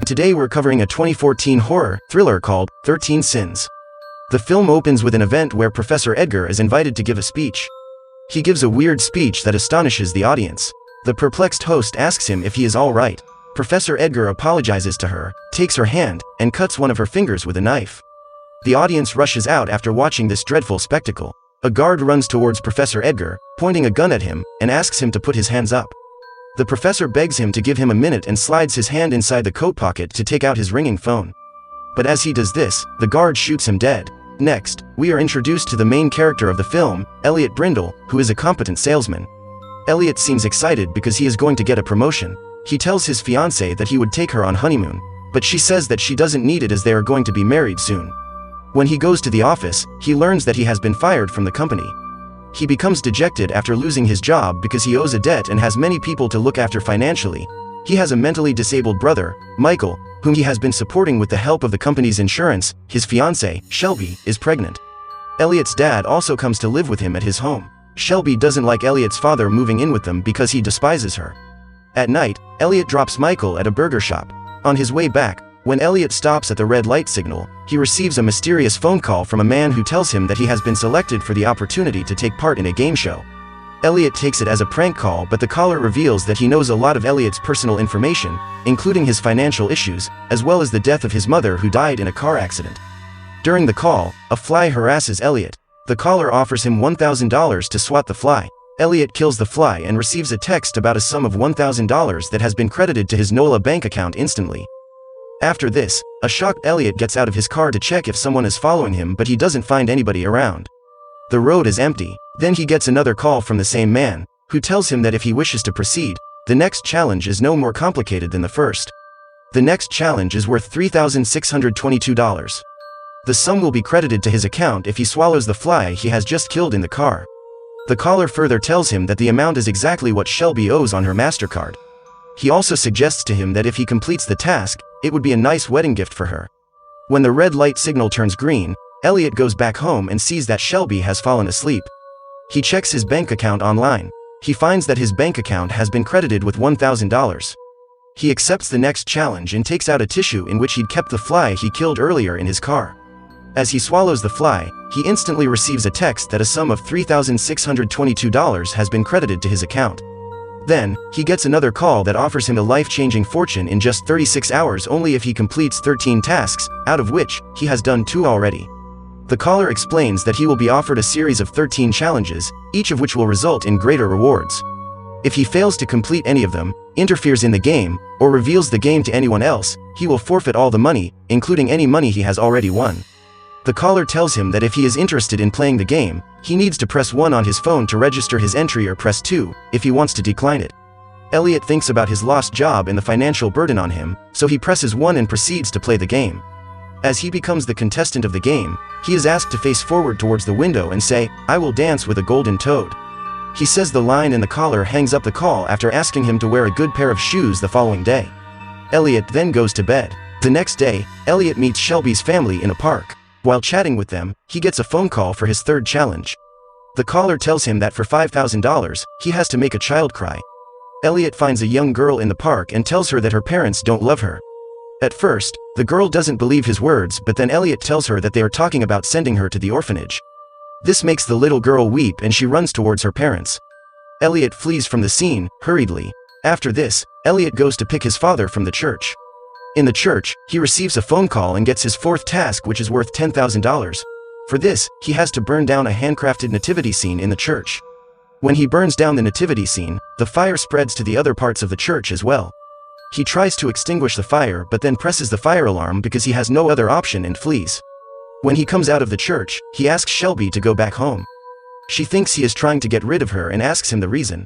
Today we're covering a 2014 horror thriller called 13 Sins. The film opens with an event where Professor Edgar is invited to give a speech. He gives a weird speech that astonishes the audience. The perplexed host asks him if he is all right. Professor Edgar apologizes to her, takes her hand, and cuts one of her fingers with a knife. The audience rushes out after watching this dreadful spectacle. A guard runs towards Professor Edgar, pointing a gun at him, and asks him to put his hands up. The professor begs him to give him a minute and slides his hand inside the coat pocket to take out his ringing phone. But as he does this, the guard shoots him dead. Next, we are introduced to the main character of the film, Elliot Brindle, who is a competent salesman. Elliot seems excited because he is going to get a promotion. He tells his fiancée that he would take her on honeymoon, but she says that she doesn't need it as they are going to be married soon. When he goes to the office, he learns that he has been fired from the company. He becomes dejected after losing his job because he owes a debt and has many people to look after financially. He has a mentally disabled brother, Michael, whom he has been supporting with the help of the company's insurance. His fiancée, Shelby, is pregnant. Elliot's dad also comes to live with him at his home. Shelby doesn't like Elliot's father moving in with them because he despises her. At night, Elliot drops Michael at a burger shop. On his way back, when Elliot stops at the red light signal, he receives a mysterious phone call from a man who tells him that he has been selected for the opportunity to take part in a game show. Elliot takes it as a prank call, but the caller reveals that he knows a lot of Elliot's personal information, including his financial issues, as well as the death of his mother who died in a car accident. During the call, a fly harasses Elliot. The caller offers him $1,000 to swat the fly. Elliot kills the fly and receives a text about a sum of $1,000 that has been credited to his NOLA bank account instantly. After this, a shocked Elliot gets out of his car to check if someone is following him, but he doesn't find anybody around. The road is empty. Then he gets another call from the same man, who tells him that if he wishes to proceed, the next challenge is no more complicated than the first. The next challenge is worth $3,622. The sum will be credited to his account if he swallows the fly he has just killed in the car. The caller further tells him that the amount is exactly what Shelby owes on her MasterCard. He also suggests to him that if he completes the task, it would be a nice wedding gift for her. When the red light signal turns green, Elliot goes back home and sees that Shelby has fallen asleep. He checks his bank account online. He finds that his bank account has been credited with $1,000. He accepts the next challenge and takes out a tissue in which he'd kept the fly he killed earlier in his car. As he swallows the fly, he instantly receives a text that a sum of $3,622 has been credited to his account. Then, he gets another call that offers him a life-changing fortune in just 36 hours only if he completes 13 tasks, out of which, he has done 2 already. The caller explains that he will be offered a series of 13 challenges, each of which will result in greater rewards. If he fails to complete any of them, interferes in the game, or reveals the game to anyone else, he will forfeit all the money, including any money he has already won. The caller tells him that if he is interested in playing the game, he needs to press 1 on his phone to register his entry or press 2 if he wants to decline it. Elliot thinks about his lost job and the financial burden on him, so he presses 1 and proceeds to play the game. As he becomes the contestant of the game, he is asked to face forward towards the window and say, "I will dance with a golden toad." He says the line and the caller hangs up the call after asking him to wear a good pair of shoes the following day. Elliot then goes to bed. The next day, Elliot meets Shelby's family in a park. While chatting with them, he gets a phone call for his third challenge. The caller tells him that for $5,000, he has to make a child cry. Elliot finds a young girl in the park and tells her that her parents don't love her. At first, the girl doesn't believe his words, but then Elliot tells her that they are talking about sending her to the orphanage. This makes the little girl weep and she runs towards her parents. Elliot flees from the scene, hurriedly. After this, Elliot goes to pick his father from the church. In the church, he receives a phone call and gets his 4th task, which is worth $10,000. For this, he has to burn down a handcrafted nativity scene in the church. When he burns down the nativity scene, the fire spreads to the other parts of the church as well. He tries to extinguish the fire but then presses the fire alarm because he has no other option and flees. When he comes out of the church, he asks Shelby to go back home. She thinks he is trying to get rid of her and asks him the reason.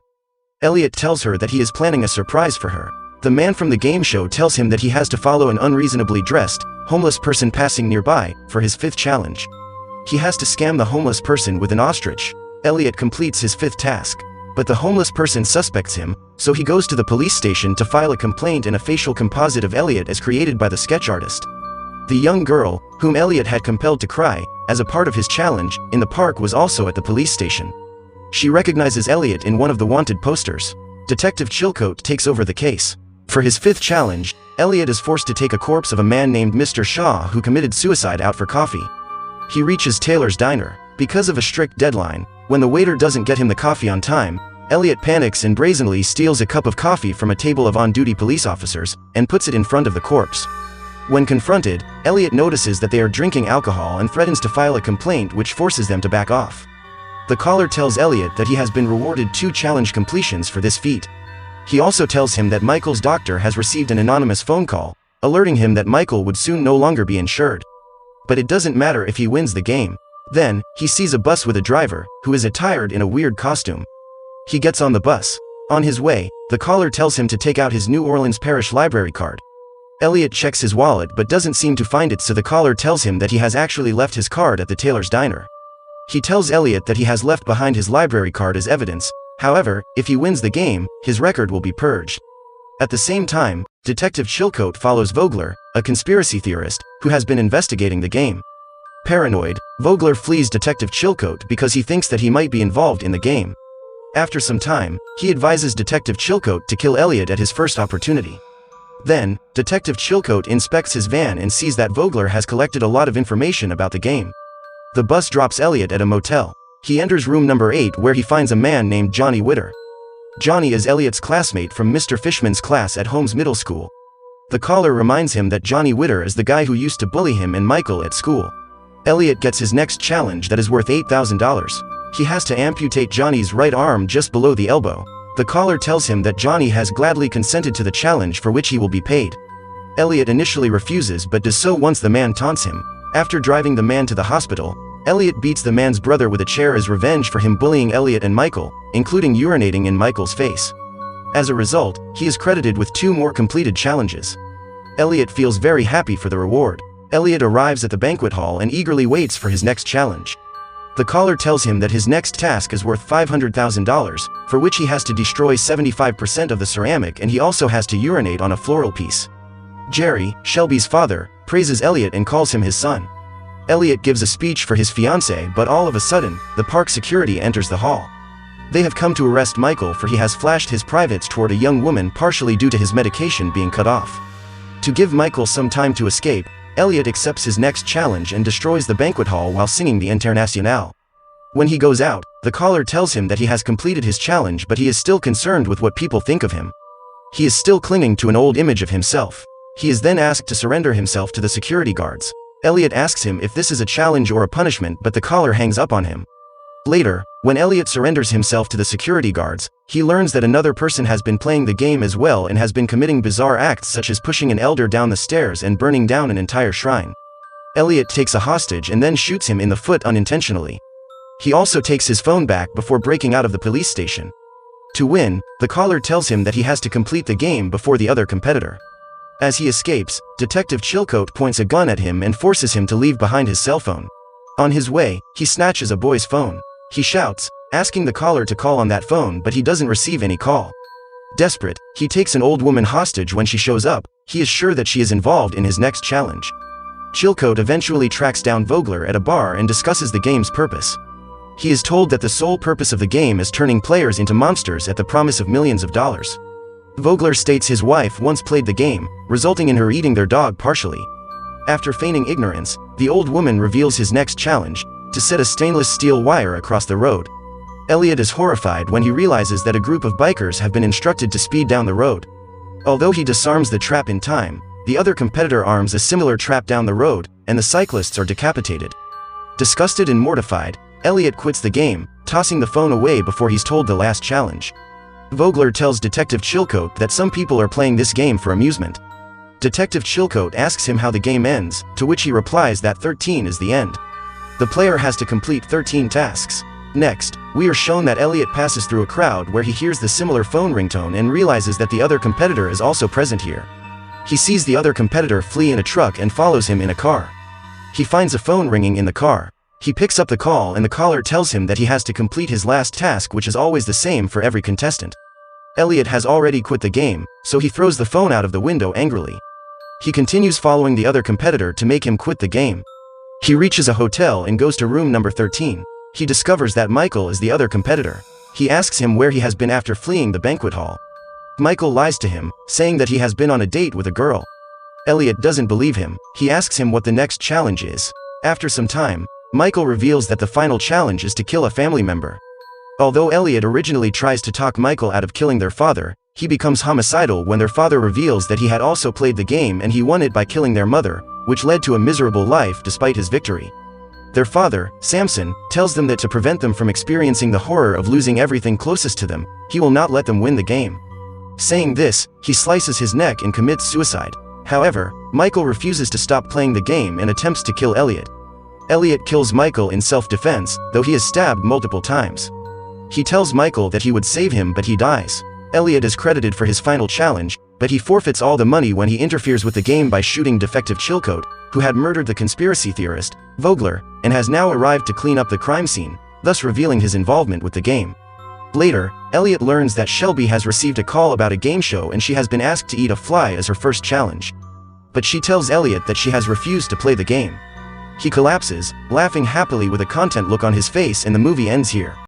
Elliot tells her that he is planning a surprise for her. The man from the game show tells him that he has to follow an unreasonably dressed, homeless person passing nearby, for his 5th challenge. He has to scam the homeless person with an ostrich. Elliot completes his 5th task. But the homeless person suspects him, so he goes to the police station to file a complaint and a facial composite of Elliot as created by the sketch artist. The young girl, whom Elliot had compelled to cry, as a part of his challenge, in the park was also at the police station. She recognizes Elliot in one of the wanted posters. Detective Chilcote takes over the case. For his 5th challenge, Elliot is forced to take a corpse of a man named Mr. Shaw who committed suicide out for coffee. He reaches Taylor's diner. Because of a strict deadline, when the waiter doesn't get him the coffee on time, Elliot panics and brazenly steals a cup of coffee from a table of on-duty police officers and puts it in front of the corpse. When confronted, Elliot notices that they are drinking alcohol and threatens to file a complaint, which forces them to back off. The caller tells Elliot that he has been rewarded 2 challenge completions for this feat. He also tells him that Michael's doctor has received an anonymous phone call, alerting him that Michael would soon no longer be insured. But it doesn't matter if he wins the game. Then, he sees a bus with a driver, who is attired in a weird costume. He gets on the bus. On his way, the caller tells him to take out his New Orleans Parish Library card. Elliot checks his wallet but doesn't seem to find it, so the caller tells him that he has actually left his card at the Taylor's diner. He tells Elliot that he has left behind his library card as evidence. However, if he wins the game, his record will be purged. At the same time, Detective Chilcote follows Vogler, a conspiracy theorist, who has been investigating the game. Paranoid, Vogler flees Detective Chilcote because he thinks that he might be involved in the game. After some time, he advises Detective Chilcote to kill Elliot at his first opportunity. Then, Detective Chilcote inspects his van and sees that Vogler has collected a lot of information about the game. The bus drops Elliot at a motel. He enters room number 8 where he finds a man named Johnny Witter. Johnny is Elliot's classmate from Mr. Fishman's class at Holmes Middle School. The caller reminds him that Johnny Witter is the guy who used to bully him and Michael at school. Elliot gets his next challenge that is worth $8,000. He has to amputate Johnny's right arm just below the elbow. The caller tells him that Johnny has gladly consented to the challenge for which he will be paid. Elliot initially refuses but does so once the man taunts him. After driving the man to the hospital, Elliot beats the man's brother with a chair as revenge for him bullying Elliot and Michael, including urinating in Michael's face. As a result, he is credited with 2 more completed challenges. Elliot feels very happy for the reward. Elliot arrives at the banquet hall and eagerly waits for his next challenge. The caller tells him that his next task is worth $500,000, for which he has to destroy 75% of the ceramic, and he also has to urinate on a floral piece. Jerry, Shelby's father, praises Elliot and calls him his son. Elliot gives a speech for his fiancée, but all of a sudden, the park security enters the hall. They have come to arrest Michael for he has flashed his privates toward a young woman, partially due to his medication being cut off. To give Michael some time to escape, Elliot accepts his next challenge and destroys the banquet hall while singing the Internationale. When he goes out, the caller tells him that he has completed his challenge, but he is still concerned with what people think of him. He is still clinging to an old image of himself. He is then asked to surrender himself to the security guards. Elliot asks him if this is a challenge or a punishment, but the caller hangs up on him. Later, when Elliot surrenders himself to the security guards, he learns that another person has been playing the game as well and has been committing bizarre acts such as pushing an elder down the stairs and burning down an entire shrine. Elliot takes a hostage and then shoots him in the foot unintentionally. He also takes his phone back before breaking out of the police station. To win, the caller tells him that he has to complete the game before the other competitor. As he escapes, Detective Chilcote points a gun at him and forces him to leave behind his cell phone. On his way, he snatches a boy's phone. He shouts, asking the caller to call on that phone, but he doesn't receive any call. Desperate, he takes an old woman hostage. When she shows up, he is sure that she is involved in his next challenge. Chilcote eventually tracks down Vogler at a bar and discusses the game's purpose. He is told that the sole purpose of the game is turning players into monsters at the promise of millions of dollars. Vogler states his wife once played the game, resulting in her eating their dog partially. After feigning ignorance, the old woman reveals his next challenge, to set a stainless steel wire across the road. Elliot is horrified when he realizes that a group of bikers have been instructed to speed down the road. Although he disarms the trap in time, the other competitor arms a similar trap down the road, and the cyclists are decapitated. Disgusted and mortified, Elliot quits the game, tossing the phone away before he's told the last challenge. Vogler tells Detective Chilcote that some people are playing this game for amusement. Detective Chilcote asks him how the game ends, to which he replies that 13 is the end. The player has to complete 13 tasks. Next, we are shown that Elliot passes through a crowd where he hears the similar phone ringtone and realizes that the other competitor is also present here. He sees the other competitor flee in a truck and follows him in a car. He finds a phone ringing in the car. He picks up the call and the caller tells him that he has to complete his last task, which is always the same for every contestant. Elliot has already quit the game, so he throws the phone out of the window angrily. He continues following the other competitor to make him quit the game. He reaches a hotel and goes to room number 13. He discovers that Michael is the other competitor. He asks him where he has been after fleeing the banquet hall. Michael lies to him, saying that he has been on a date with a girl. Elliot doesn't believe him. He asks him what the next challenge is. After some time, Michael reveals that the final challenge is to kill a family member. Although Elliot originally tries to talk Michael out of killing their father, he becomes homicidal when their father reveals that he had also played the game and he won it by killing their mother, which led to a miserable life despite his victory. Their father, Samson, tells them that to prevent them from experiencing the horror of losing everything closest to them, he will not let them win the game. Saying this, he slices his neck and commits suicide. However, Michael refuses to stop playing the game and attempts to kill Elliot. Elliot kills Michael in self-defense, though he is stabbed multiple times. He tells Michael that he would save him, but he dies. Elliot is credited for his final challenge, but he forfeits all the money when he interferes with the game by shooting Defective Chilcote, who had murdered the conspiracy theorist, Vogler, and has now arrived to clean up the crime scene, thus revealing his involvement with the game. Later, Elliot learns that Shelby has received a call about a game show and she has been asked to eat a fly as her first challenge. But she tells Elliot that she has refused to play the game. He collapses, laughing happily with a content look on his face, and the movie ends here.